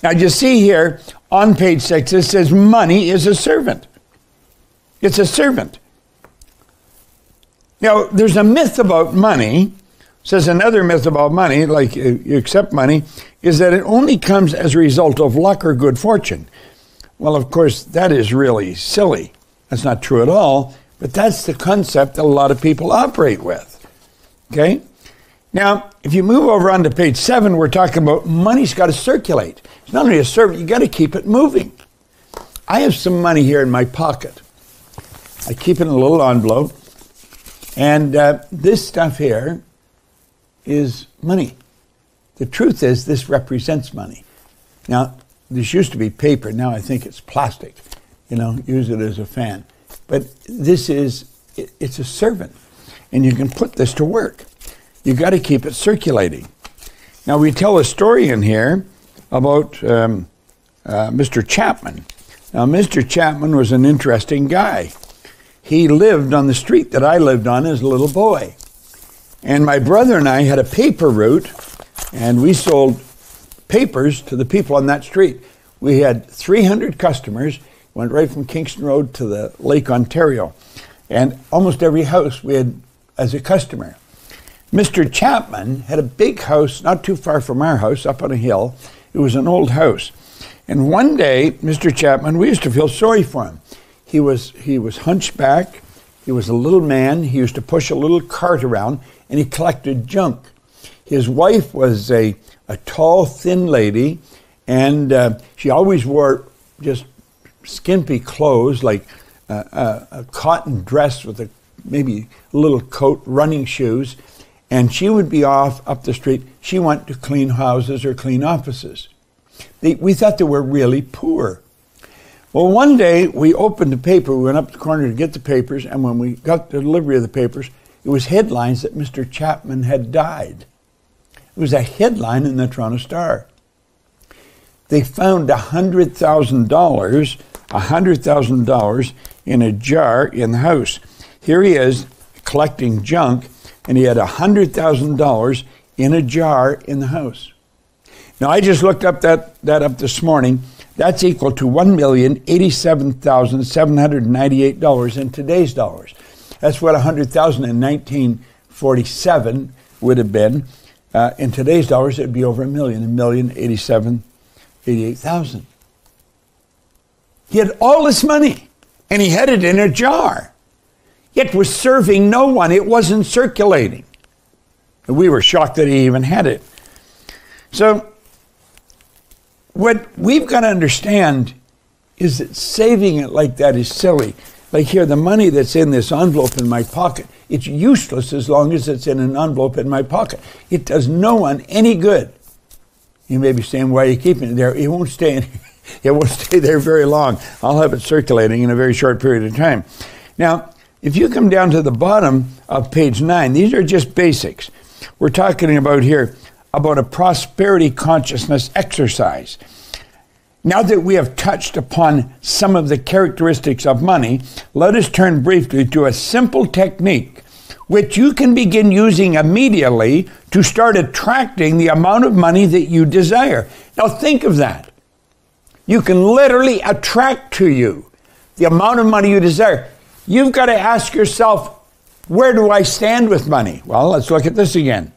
Now, you see here on page 6, it says money is a servant. It's a servant. Now, there's a myth about money. Says another myth about money, like you accept money, is that it only comes as a result of luck or good fortune. Well, of course, that is really silly. That's not true at all, but that's the concept that a lot of people operate with. Okay? Now, if you move over onto page 7, we're talking about money's got to circulate. It's not only a servant, you got to keep it moving. I have some money here in my pocket. I keep it in a little envelope, and this stuff here is money. The truth is, this represents money. Now, this used to be paper. Now I think it's plastic. You know, use it as a fan. But this is, it's a servant. And you can put this to work. You got to keep it circulating. Now, we tell a story in here about Mr. Chapman. Now, Mr. Chapman was an interesting guy. He lived on the street that I lived on as a little boy. And my brother and I had a paper route, and we sold papers to the people on that street. We had 300 customers, went right from Kingston Road to the Lake Ontario. And almost every house we had as a customer. Mr. Chapman had a big house not too far from our house, up on a hill. It was an old house. And one day, Mr. Chapman, we used to feel sorry for him. He was hunchback. He was a little man. He used to push a little cart around, and he collected junk. His wife was a tall, thin lady, and she always wore just skimpy clothes, like a cotton dress with maybe a little coat, running shoes, and she would be off up the street. She went to clean houses or clean offices. We thought they were really poor. Well, one day we opened the paper. We went up the corner to get the papers, and when we got the delivery of the papers, it was headlines that Mr. Chapman had died. It was a headline in the Toronto Star. They found $100,000 in a jar in the house. Here he is collecting junk, and he had $100,000 in a jar in the house. Now, I just looked up that up this morning. That's equal to $1,087,798 in today's dollars. That's what $100,000 in 1947 would have been. In today's dollars, it'd be over $1 million, $1,087,088,000. He had all this money, and he had it in a jar. It was serving no one. It wasn't circulating. And we were shocked that he even had it. So what we've got to understand is that saving it like that is silly. Like here, the money that's in this envelope in my pocket, it's useless as long as it's in an envelope in my pocket. It does no one any good. You may be saying, why are you keeping it there? It won't stay in, it won't stay there very long. I'll have it circulating in a very short period of time. Now, if you come down to the bottom of page 9, these are just basics. We're talking about here about a prosperity consciousness exercise. Now that we have touched upon some of the characteristics of money, let us turn briefly to a simple technique which you can begin using immediately to start attracting the amount of money that you desire. Now think of that. You can literally attract to you the amount of money you desire. You've got to ask yourself, where do I stand with money? Well, let's look at this again.